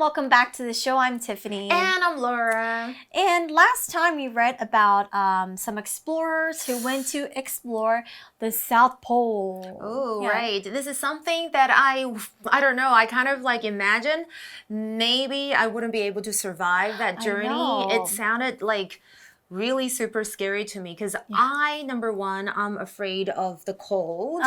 welcome back to the show. I'm Tiffany. And I'm Laura. And last time we read about some explorers who went to explore the South Pole. Oh, yeah. Right. This is something that I don't know, I kind of like imagine maybe I wouldn't be able to survive that journey. It sounded like really super scary to me because number one, I'm afraid of the cold.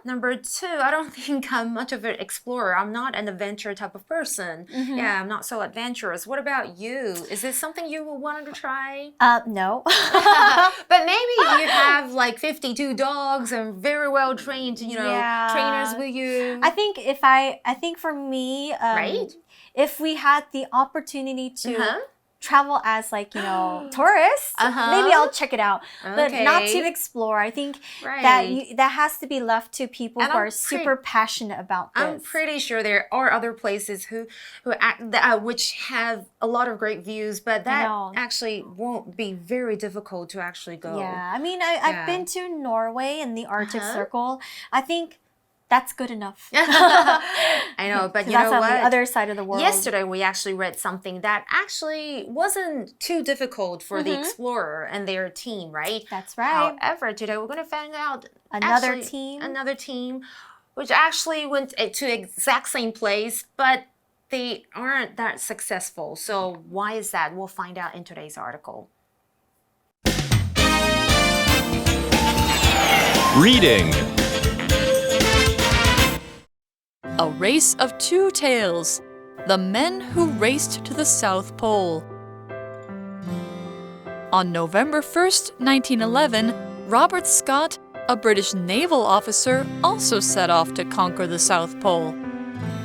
Number two, I don't think I'm much of an explorer. I'm not an adventure type of person. Yeah, I'm not so adventurous. What about you? Is this something you wanted to try? No. But maybe you have like 52 dogs and very well trained, trainers with you. I think for me, right? If we had the opportunity to travel as tourists, maybe I'll check it out, but not to explore. I think that has to be left to people who are super passionate about this. I'm pretty sure there are other places which have a lot of great views, but that actually won't be very difficult to actually go. Yeah, I mean, I've been to Norway and the Arctic Circle. I think that's good enough. I know, but you know what? That's on the other side of the world. Yesterday, we actually read something that actually wasn't too difficult for the explorer and their team, right? That's right. However, today we're going to find out another team, which actually went to the exact same place, but they aren't that successful. So why is that? We'll find out in today's article. Reading. A Race of Two Tales: The Men Who Raced to the South Pole. On November 1st, 1911, Robert Scott, a British naval officer, also set off to conquer the South Pole.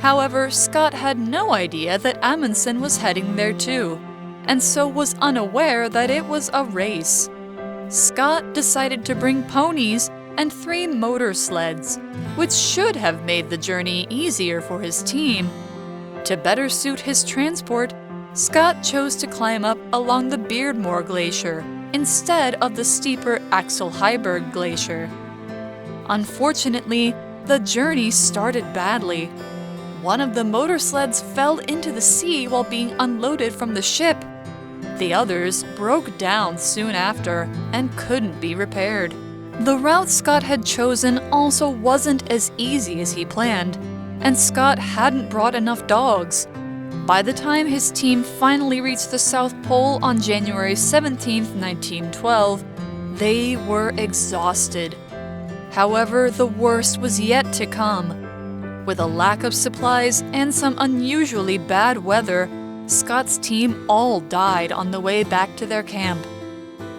However, Scott had no idea that Amundsen was heading there too, and so was unaware that it was a race. Scott decided to bring ponies and 3 motor sleds, which should have made the journey easier for his team. To better suit his transport, Scott chose to climb up along the Beardmore Glacier instead of the steeper Axel Heiberg Glacier. Unfortunately, the journey started badly. One of the motor sleds fell into the sea while being unloaded from the ship. The others broke down soon after and couldn't be repaired. The route Scott had chosen also wasn't as easy as he planned, and Scott hadn't brought enough dogs. By the time his team finally reached the South Pole on January 17, 1912, they were exhausted. However, the worst was yet to come. With a lack of supplies and some unusually bad weather, Scott's team all died on the way back to their camp.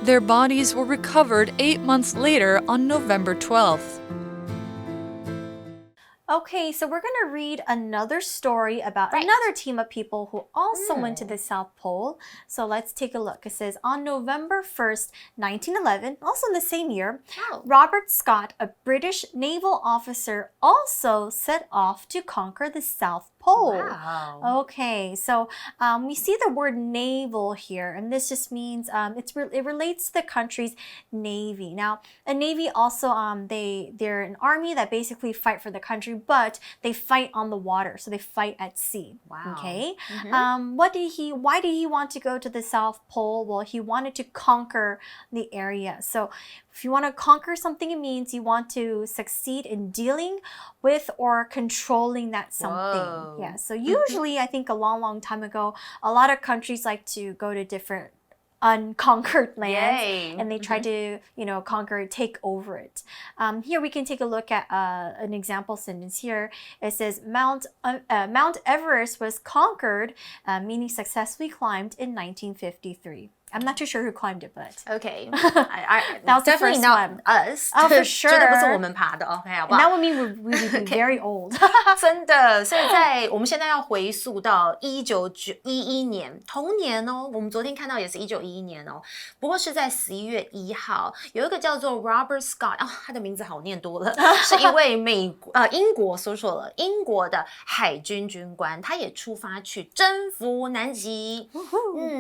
Their bodies were recovered 8 months later on November 12th. Okay, so we're going to read another story about another team of people who also went to the South Pole. So let's take a look. It says, on November 1st, 1911, also in the same year, Robert Scott, a British naval officer, also set off to conquer the South Pole. Wow. Okay, so we see the word naval here, and this just means it relates to the country's navy. Now, a navy also, they're an army that basically fight for the country, but they fight on the water, so they fight at sea. Wow. Okay. Why did he want to go to the South Pole? Well, he wanted to conquer the area. So if you want to conquer something, it means you want to succeed in dealing with or controlling that something. Whoa. Yeah. So usually, I think a long time ago, a lot of countries like to go to different unconquered lands, and they try to, conquer, take over it. Here we can take a look at an example sentence here. It says, Mount Everest was conquered, meaning successfully climbed in 1953. I'm not too sure who climbed it, but okay. that was definitely the first not one. us. Oh, for sure. 绝对不是我们爬的 ，OK， 好不好？ That would mean we would be very old. 真的，所以我们现在要回溯到1911年，同年哦。我们昨天看到也是1911年哦，不过是在11月1号，有一个叫做 Robert Scott， 他的名字好念多了，是一位英国说错了，英国的海军军官，他也出发去征服南极。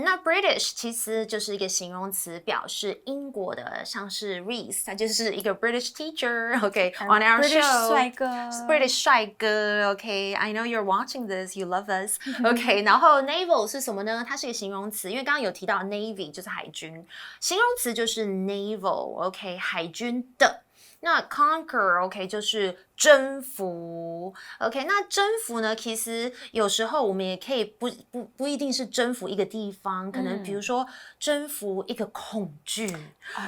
那 British 其实呢就是一个形容词，表示英国的，像是 Reese， 他就是一个 British teacher，OK，on our British show， 帅哥 British 帅哥 ，OK，I know you're watching this，you love us，OK，然后 naval 是什么呢？它是一个形容词，因为刚刚有提到 Navy 就是海军，形容词就是 naval，OK， 海军的。那 conquer，OK， 就是征服 ，OK， 那征服呢？其实有时候我们也可以不一定是征服一个地方，可能比如说征服一个恐惧。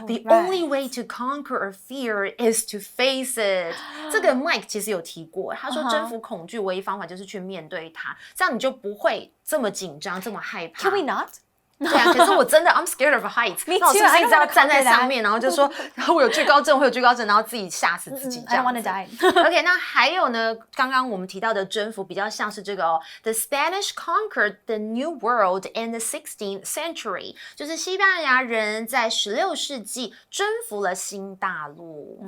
The only way to conquer a fear is to face it 。这个 Mike 其实有提过，他说征服恐惧唯一方法就是去面对它，这样你就不会这么紧张，这么害怕。 Can we not? 对啊，可是我真的 I'm scared of heights。那我是不是一直要站在上面，然后就说我有惧高症，会有惧高症，然后自己吓死自己这样子。 I don't want to die. OK， 那还有呢？刚刚我们提到的征服比较像是这个哦 ，The Spanish conquered the New World in the 16th century， 就是西班牙人在16世纪征服了新大陆。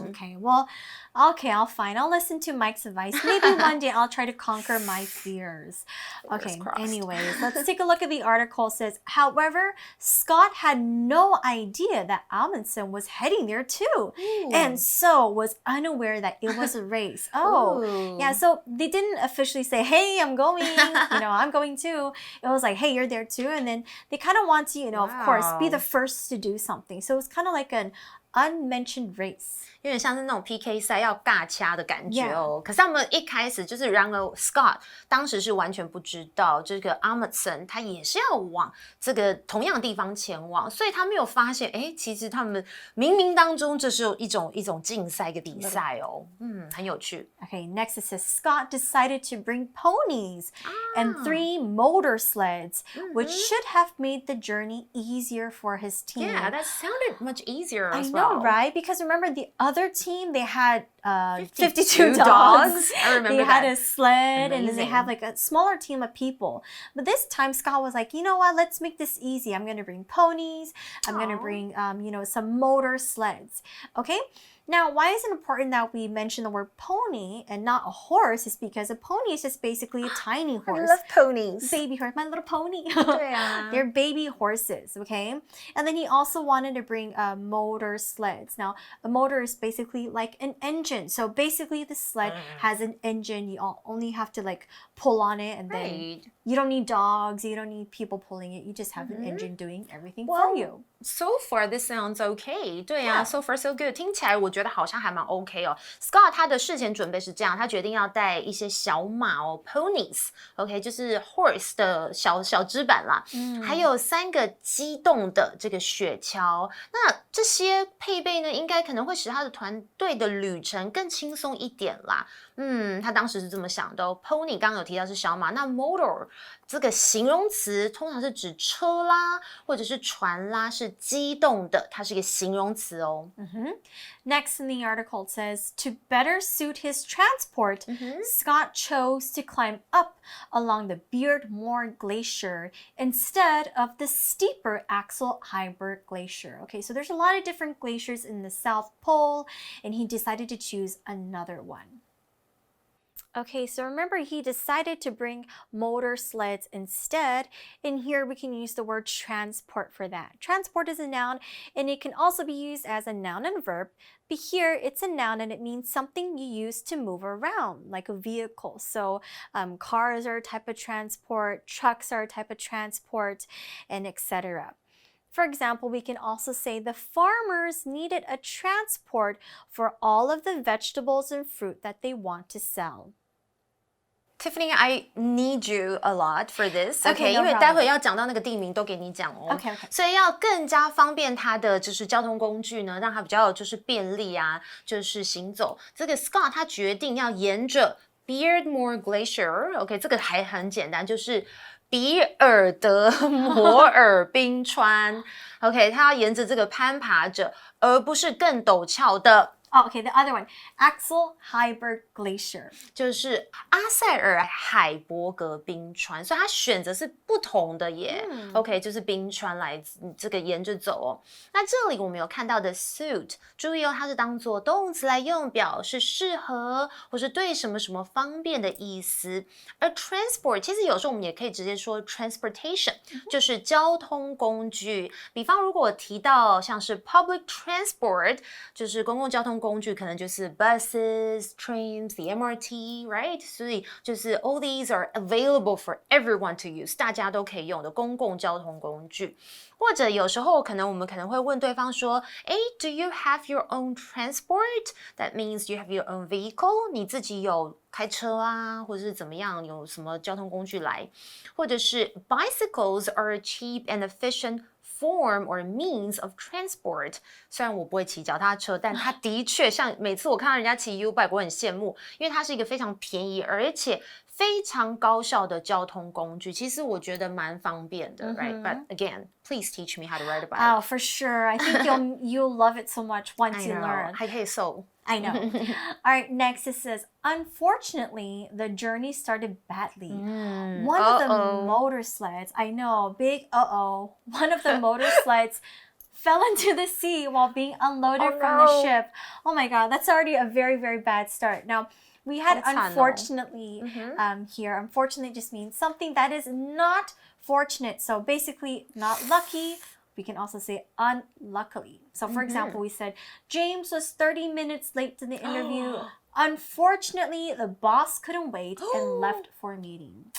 Okay, well, okay, I'll fine. I'll listen to Mike's advice. Maybe one day I'll try to conquer my fears. Okay, anyways, let's take a look at the article. It says, however, Scott had no idea that Amundsen was heading there too, and so was unaware that it was a race. Yeah, so they didn't officially say, hey, I'm going, I'm going too. It was like, hey, you're there too. And then they kind of want to, of course, be the first to do something. So it's kind of like an unmentioned race. 有点像是那种 PK 赛要尬掐的感觉哦。可是他们一开始就是，然而 Scott 当时是完全不知道这个 Amundsen 他也是要往这个同样的地方前往，所以他没有发现，其实他们冥冥当中这是有一种竞赛一个比赛哦，很有趣。Okay, next it says Scott decided to bring ponies and 3 motor sleds, which should have made the journey easier for his team. Yeah, that sounded much easier as well. I know, right? Because remember the other team, they had 52 dogs. I remember they that. had a sled. Amazing. And then they have like a smaller team of people. But this time Scott was like, you know what? Let's make this easy. I'm going to bring ponies. I'm going to bring, some motor sleds. Okay? Now, why is it important that we mention the word pony and not a horse? Is because a pony is just basically a tiny horse. I love ponies. Baby horse, my little pony. 对啊 They're baby horses, okay? And then he also wanted to bring motor sleds. Now, a motor is basically like an engine. So basically the sled has an engine. You only have to like pull on it, and then you don't need dogs. You don't need people pulling it. You just have an engine doing everything for you. So far, this sounds okay. 对啊 so far so good. 听起来我觉得好像还蛮 OK 哦。Scott 他的事前准备是这样，他决定要带一些小马哦 ，ponies，OK， 就是 horse 的小支板啦，还有3个机动的这个雪橇。那这些配备呢，应该可能会使他的团队的旅程更轻松一点啦。他当时是这么想的哦。Pony 刚刚有提到是小马，那 motor 这个形容词通常是指车啦，或者是船啦，是机动的，它是一个形容词哦。Next in the article it says, to better suit his transport, Scott chose to climb up along the Beardmore Glacier instead of the steeper Axel Heiberg Glacier. Okay, so there's a lot of different glaciers in the South Pole, and he decided to choose another one. Okay, so remember he decided to bring motor sleds instead. And here we can use the word transport for that. Transport is a noun, and it can also be used as a noun and verb. But here it's a noun, and it means something you use to move around, like a vehicle. So cars are a type of transport, trucks are a type of transport, and etc. For example, we can also say the farmers needed a transport for all of the vegetables and fruit that they want to sell. Tiffany, I need you a lot for this. Okay, no 因为 problem. 待会要讲到那个地名都给你讲哦。Okay. 所以要更加方便它的就是交通工具呢，让它比较就是便利啊，就是行走。这个 Scott 他决定要沿着 Beardmore Glacier，OK， 这个还很简单，就是比尔德摩尔冰川。OK， 他要沿着这个攀爬着，而不是更陡峭的。Oh, okay, the other one, Axel Heiberg Glacier. 就是阿塞尔海伯格冰川，所以它选择是不同的耶。OK， 就是冰川来这个沿着走哦。那这里我们有看到的 suit， 注意哦，它是当做动词来用，表示适合或是对什么什么方便的意思。而 transport 其实有时候我们也可以直接说 transportation， 就是交通工具。比方如果我提到像是 public transport， 就是公共交通工具，可能就是 buses, trains, the MRT, right? 所以就是 all these are available for everyone to use， 大家都可以用的公共交通工具。或者有时候我们可能会问对方说，do you have your own transport? That means you have your own vehicle. 你自己有开车啊，或者是怎么样，有什么交通工具来？或者是 bicycles are a cheap and efficient form or means of transport. 虽然我不会骑脚踏车，但它的确像每次我看到人家骑 U-bike， 我很羡慕，因为它是一个非常便宜而且非常高效的交通工具。其实我觉得蛮方便的，right? But again, please teach me how to ride a bike. Oh, for sure. I think you'll love it so much once you learn. 还可以瘦。I know. All right, next it says, unfortunately, the journey started badly. One of the motor sleds, I know, big one of the motor sleds fell into the sea while being unloaded from the ship. Oh my God, that's already a very, very bad start. Now, we had unfortunately here. Unfortunately just means something that is not fortunate. So basically not lucky. We can also say unluckily. So for example, we said, James was 30 minutes late to the interview. Unfortunately, the boss couldn't wait and left for a meeting.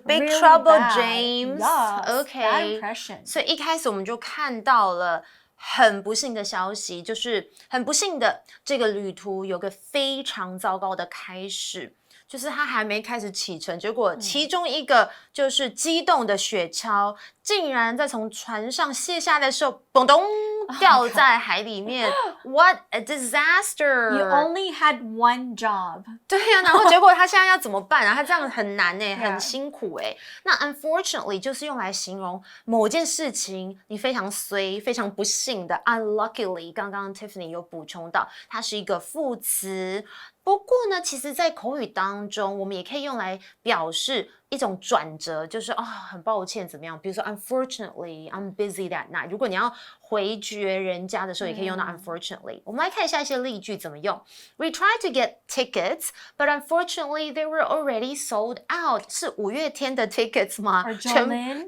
Big Really trouble, bad. James. Yes, OK. bad impression. 所以一开始我们就看到了很不幸的消息，就是很不幸的这个旅途有个非常糟糕的开始。就是他还没开始启程，结果其中一个就是机动的雪橇，竟然在从船上卸下的时候，嘣咚掉在海里面。What a disaster! You only had one job. 对呀，然后结果他现在要怎么办啊？他这样很难欸，很辛苦欸。那 unfortunately 就是用来形容某件事情你非常衰、非常不幸的。Unluckily， 刚刚 Tiffany 有补充到，它是一个副词。不过呢，其实在口语当中，我们也可以用来表示一种转折，就是很抱歉怎么样？比如说 unfortunately, I'm busy that night. 如果你要回绝人家的时候，也可以用到 unfortunately。我们来看一下一些例句怎么用。We tried to get tickets, but unfortunately they were already sold out. 是五月天的 tickets 吗？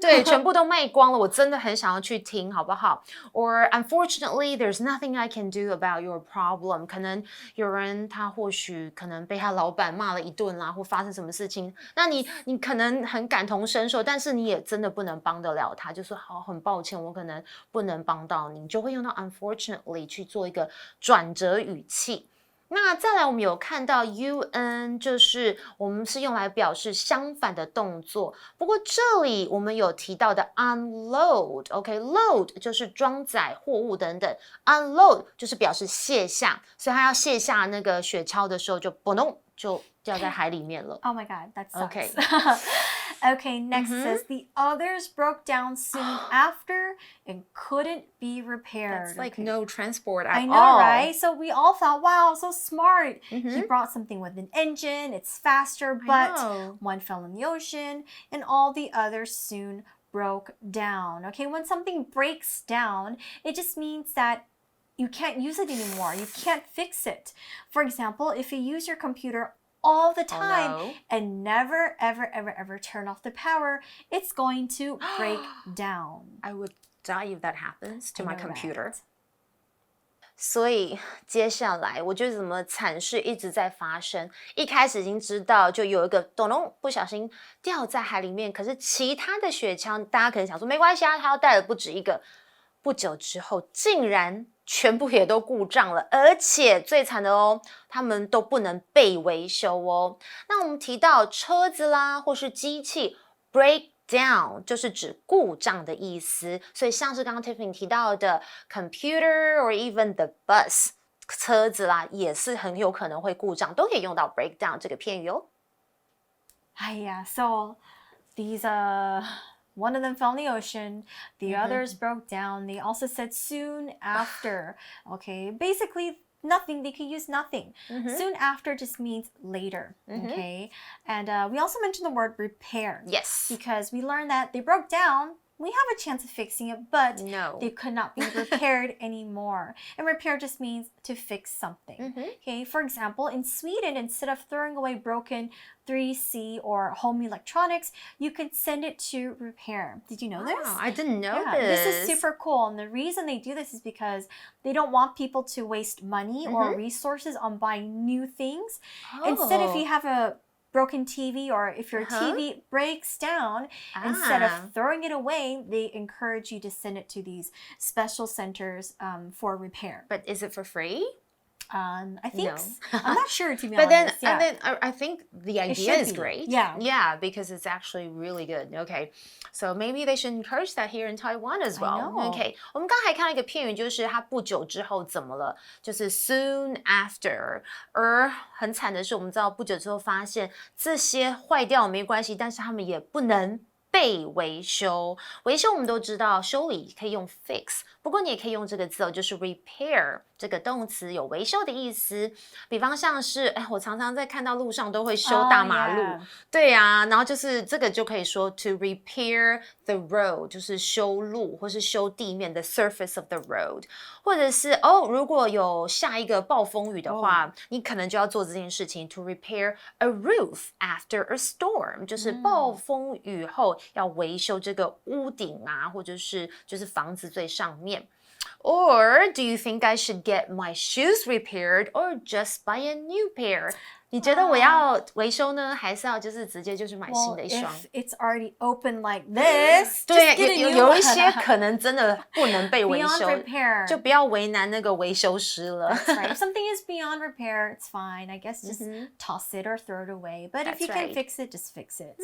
对，全部都卖光了。我真的很想要去听，好不好？ Or unfortunately, there's nothing I can do about your problem. 可能有人他或许可能被他老板骂了一顿啦，或发生什么事情，那你可能很感同身受，但是你也真的不能帮得了他，就说很抱歉，我可能不能帮到你，就会用到 unfortunately 去做一个转折语气。那再来我们有看到 un， 就是我们是用来表示相反的动作，不过这里我们有提到的 unload，OK，load 就是装载货物等等， unload 就是表示卸下，所以他要卸下那个雪橇的时候就嘣咚就掉在海里面了。Oh my God, that sucks. Okay. Okay, next says the others broke down soon after and couldn't be repaired. That's like no transport at all. I know, right? So we all thought, wow, so smart. He brought something with an engine, it's faster, but one fell in the ocean and all the others soon broke down. Okay, when something breaks down, it just means that you can't use it anymore. You can't fix it. For example, if you use your computer all the time and never, ever, ever, ever turn off the power, it's going to break down. I would die if that happens to my computer. 所以接下来我觉得怎么惨事一直在发生，一开始已经知道就有一个咚咚不小心掉在海里面，可是其他的雪橇大家可能想说没关系啊，他要带了不止一个，不久之后竟然全部也都故障了，而且最惨的他们都不能被维修那我们提到车子啦，或是机器 break down 就是指故障的意思，所以像是刚刚 Tiffany 提到的 computer or even the bus 车子啦，也是很有可能会故障，都可以用到 break down 这个片语so these one of them fell in the ocean, the others broke down. They also said soon after. Okay, basically nothing, they could use nothing. Soon after just means later, okay? And we also mentioned the word repair. Yes. Because we learned that they broke down. We have a chance of fixing it, but they could not be repaired anymore. And repair just means to fix something. Okay, for example, in Sweden, instead of throwing away broken 3C or home electronics, you can send it to repair. Did you know this? I didn't know this is super cool. And the reason they do this is because they don't want people to waste money or resources on buying new things. Instead, if you have a broken TV or if your TV breaks down, instead of throwing it away, they encourage you to send it to these special centers for repair. But is it for free? I think I'm not sure, to be but honest. And then I think the idea is great. Yeah, because it's actually really good. Okay, so maybe they should encourage that here in Taiwan as well. Okay, 我们刚才看到一个片语，就是它不久之后怎么了，就是 soon after。而很惨的是，我们知道不久之后发现这些坏掉没关系，但是他们也不能被维修。维修我们都知道，修理可以用 fix， 不过你也可以用这个字就是 repair。这个动词有维修的意思，比方像是，我常常在看到路上都会修大马路，对啊，然后就是这个就可以说 to repair the road， 就是修路或是修地面的 surface of the road， 或者是如果有下一个暴风雨的话，你可能就要做这件事情 to repair a roof after a storm， 就是暴风雨后要维修这个屋顶啊，或者是就是房子最上面。Or do you think I should get my shoes repaired or just buy a new pair? 你觉得我要维修呢，还是要就是直接就是买新的一双 if it's already open like this, 对，有一些可能真的不能被维修 beyond repair. 就不要为难那个维修师了。That's right. If something is beyond repair, it's fine. I guess just toss it or throw it away. But if you can fix it, just fix it.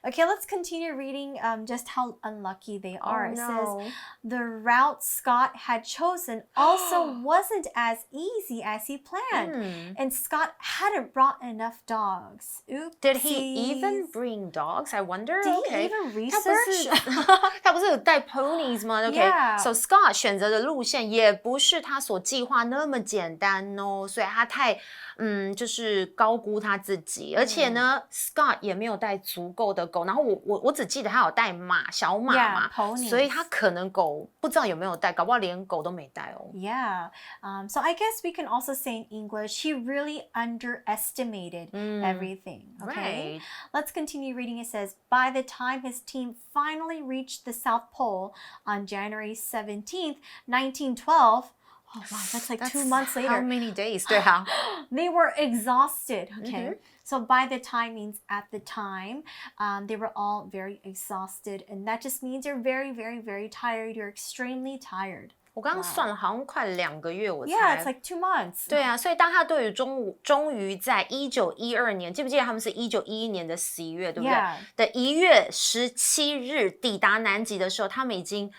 Okay, let's continue reading just how unlucky they are. It says, the route Scott had chosen also wasn't as easy as he planned. And Scott hadn't brought enough dogs. Oopsies. Did he even bring dogs? I wonder. Did he even research? 他不是有带 ponies 吗 Yeah. So Scott 选择的路线也不是他所计划那么简单哦，所以他太就是高估他自己，而且呢 Scott 也没有带足够的狗，然后我只记得他有带小马嘛 ponies. 所以他可能狗不知道有没有带，搞不好连狗都没带哦。Yeah. So I guess we can also say in English, he really underestimated everything. Okay. Right. Let's continue reading. It says, by the time his team finally reached the South Pole on January 17th, 1912, oh wow, that's like 2 months later. How many days? 对啊。They were exhausted. Okay. So by the time means at the time. They were all very exhausted. And that just means you're very, very, very tired. You're extremely tired. 我刚刚算了，好像快2个月，我猜。Yeah, it's like 2 months. 对啊，所以当他队伍终于在1912年，记不记得他们是1911年的11月，对不对？ Yeah. 的1月17日抵达南极的时候，他们已经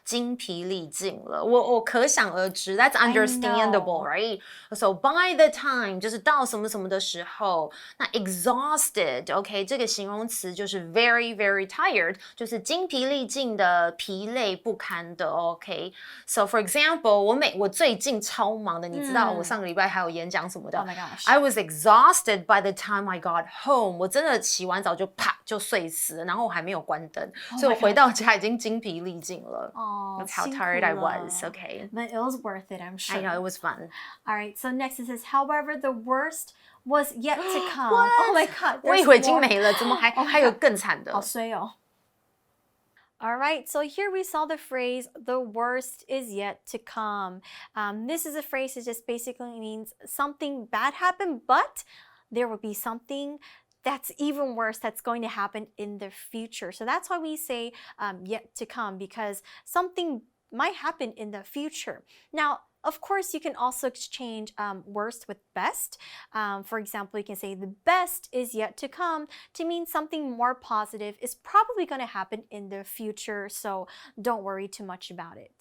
精疲力尽了，我可想而知 ，That's understandable, right? So by the time 就是到什么什么的时候，那 exhausted, OK 这个形容词就是 very very tired， 就是精疲力尽的、疲累不堪的 ，OK? So for example， 我最近超忙的，你知道我上个礼拜还有演讲什么的 Oh my gosh. I was exhausted by the time I got home， 我真的洗完澡就啪就睡死了，然后我还没有关灯，所以我回到家已经精疲力尽了。Oh, That's how tired I was, okay? But it was worth it, I'm sure. I know, it was fun. All right, so next it says, however, the worst was yet to come. What? Oh my god. 我以为已经没了，怎么还有更惨的？好衰哦。All right, so here we saw the phrase, the worst is yet to come. This is a phrase that just basically means something bad happened, but there will be something that's even worse that's going to happen in the future. So that's why we say yet to come, because something might happen in the future. Now, of course, you can also exchange worst with best. For example, you can say the best is yet to come to mean something more positive is probably going to happen in the future. So don't worry too much about it.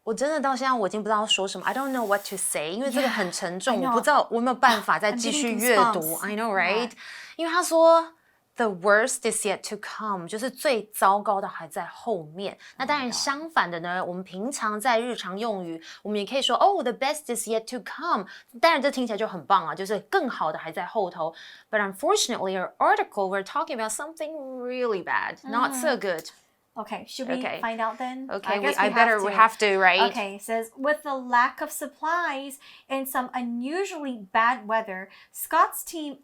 我真的到现在我已经不知道说什么 I don't know what to say， 因为这个很沉重，我不知道我有没有办法再继续阅读 I know, right? 因为他说 The worst is yet to come， 就是最糟糕的还在后面。那当然相反的呢，我们平常在日常用语，我们也可以说the best is yet to come。当然这听起来就很棒啊，就是更好的还在后头。But unfortunately, our article we're talking about something really bad, not so good. Okay, should we find out then? Okay, we have to, right? Okay, it says, with the lack of supplies and some unusually bad weather, Scott's team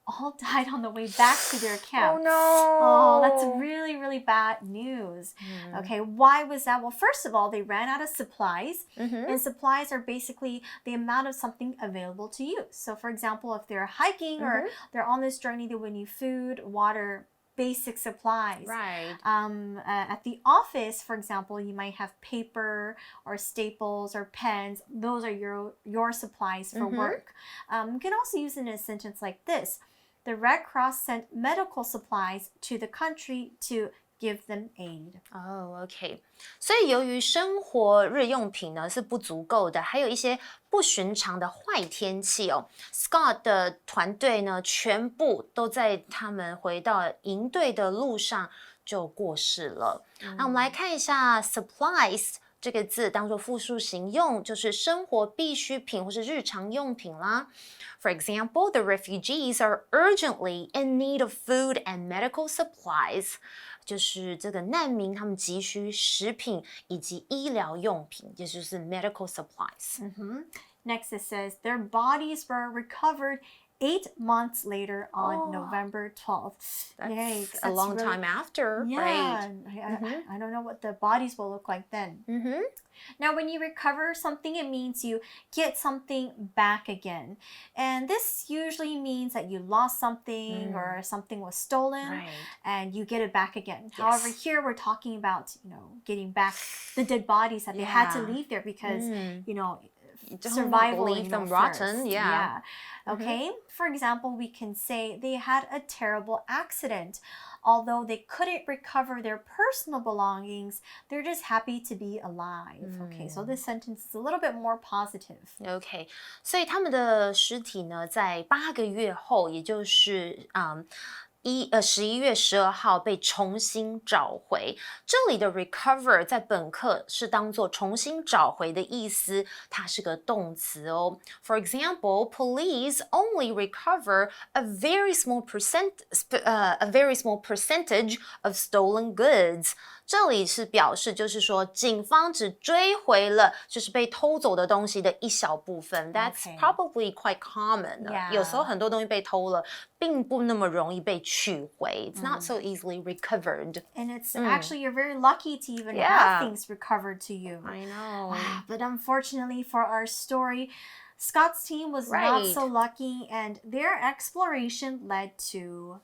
all died on the way back to their camp. Oh, no. Oh, that's really, really bad news. Okay, why was that? Well, first of all, they ran out of supplies. And supplies are basically the amount of something available to use. So, for example, if they're hiking or they're on this journey, they would need food, water, basic supplies. Right. At the office, for example, you might have paper or staples or pens. Those are your supplies for work. You can also use it in a sentence like this. The Red Cross sent medical supplies to the country to give them aid. OK. 所以由于生活日用品呢是不足够的，还有一些不寻常的坏天气哦。Scott 的团队呢全部都在他们回到营队的路上就过世了。那我们来看一下 supplies 这个字当作复数形用，就是生活必需品或是日常用品啦。For example, the refugees are urgently in need of food and medical supplies. 就是这个难民他们急需食品以及医疗用品，也就是 medical supplies. Next it says, their bodies were recovered 8 months later on November 12th. That's a long time after, yeah, right? I don't know what the bodies will look like then. Now, when you recover something, it means you get something back again. And this usually means that you lost something or something was stolen and you get it back again. Yes. However, here we're talking about, getting back the dead bodies that they had to leave there because, survival, leave them rotten. First. Yeah. Okay. For example, we can say they had a terrible accident. Although they couldn't recover their personal belongings, they're just happy to be alive. Okay, so this sentence is a little bit more positive. Okay, 所以他们的尸体呢，在8个月后，也就是11月12号被重新找回。这里的 recover 在本课是当作重新找回的意思，它是个动词哦。For example, police only recover a very small percentage of stolen goods. 这里是表示就是说警方只追回了就是被偷走的东西的一小部分。That's probably quite common. 有时候很多东西被偷了，并不那么容易被取回。It's not so easily recovered. And it's actually, you're very lucky to even have things recovered to you. I know. But unfortunately for our story, Scott's team was not so lucky, and their exploration led to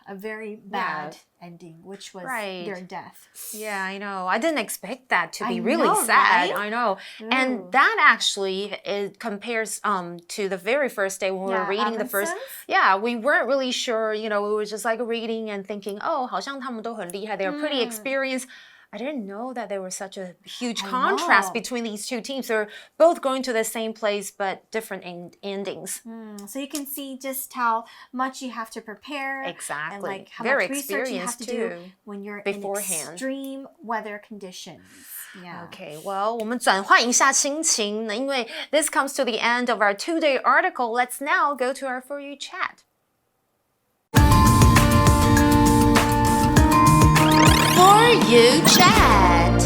a very bad ending, which was their death. Yeah, I know. I didn't expect that to be really sad. Right? I know. And that actually it compares to the very first day when we were reading the first. Yeah, we weren't really sure, we were just like reading and thinking, 好像他们都很厉害. They're pretty experienced. I didn't know that there was such a huge contrast between these two teams. They're both going to the same place, but different endings. So you can see just how much you have to prepare. Exactly. And like how very much research you have to do too, when you're beforehand. in extreme weather conditions. Yeah. Okay, well, 我们转换一下心情，因为 this comes to the end of our 2-day article. Let's now go to our For You chat. For You chat.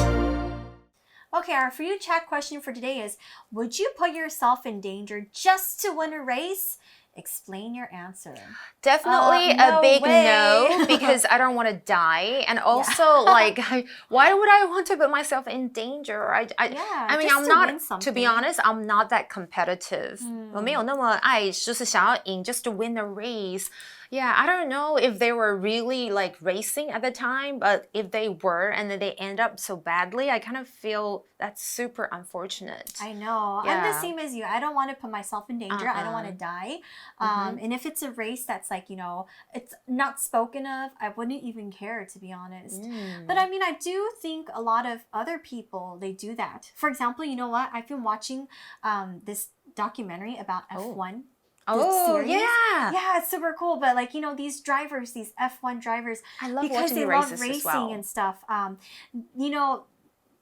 Okay, our For You chat question for today is, would you put yourself in danger just to win a race? Explain your answer. Definitely a big no, because I don't want to die. And also, why would I want to put myself in danger? I mean, I'm not, to be honest, I'm not that competitive. 我没有那么爱，就是想要赢 just to win a race. Yeah, I don't know if they were really racing at the time, but if they were and then they end up so badly, I kind of feel that's super unfortunate. I know. Yeah. I'm the same as you. I don't want to put myself in danger. I don't want to die. And if it's a race that's it's not spoken of, I wouldn't even care, to be honest. But I mean, I do think a lot of other people, they do that. For example, you know what? I've been watching this documentary about F1. series. Yeah. Yeah, it's super cool. But like, you know, these drivers, these F1 drivers, I love because watching they the love races racing as well. and stuff, you know,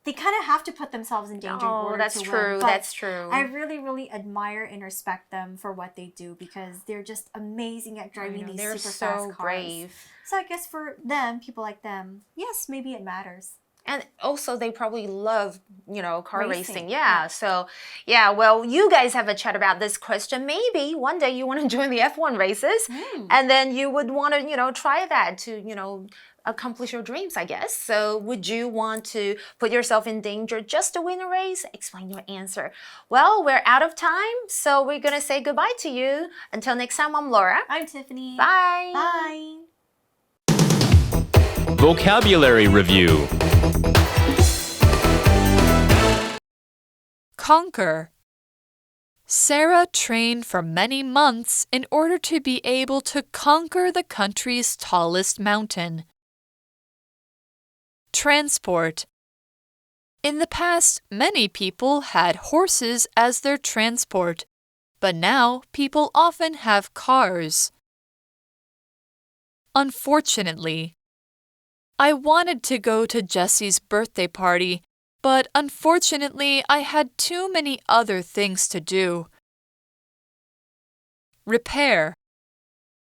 they kind of have to put themselves in danger in order that's to true. win. But That's true. I really, really admire and respect them for what they do because they're just amazing at driving these They're super so fast cars. brave. So I guess for them, people like them, yes, maybe it matters. And also they probably love, you know, car racing. Yeah. So, yeah, well, you guys have a chat about this question. Maybe one day you want to join the F1 races and then you would want to, you know, try that to, you know, accomplish your dreams, I guess. So would you want to put yourself in danger just to win a race? Explain your answer. Well, we're out of time, so we're going to say goodbye to you. Until next time, I'm Laura. I'm Tiffany. Bye. Bye. Vocabulary Review. Conquer. Sarah trained for many months in order to be able to conquer the country's tallest mountain. Transport. In the past, many people had horses as their transport, but now people often have cars. Unfortunately. I wanted to go to Jesse's birthday party, but unfortunately I had too many other things to do. Repair.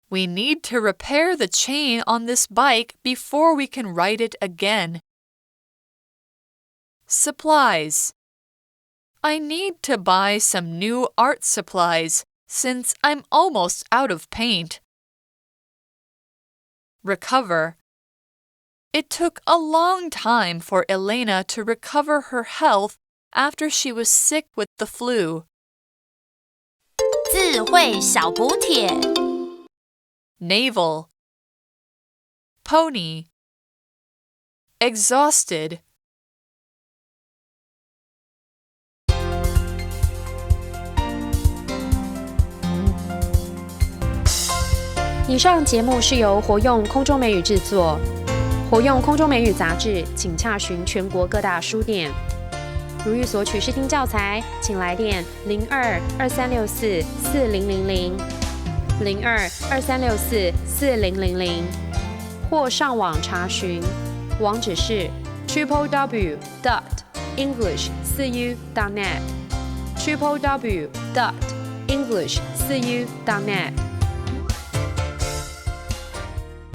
We need to repair the chain on this bike before we can ride it again. Supplies. I need to buy some new art supplies since I'm almost out of paint. Recover. It took a long time for Elena to recover her health after she was sick with the flu. 智慧小补帖 Navel. Pony. Exhausted. 以上节目是由活用空中美语制作。活用空中美语杂志，请洽询全国各大书店。如欲索取试听教材，请来电02-2364-4000 02-2364-4000，或上网查询，网址是 www.english4u.net www.english4u.net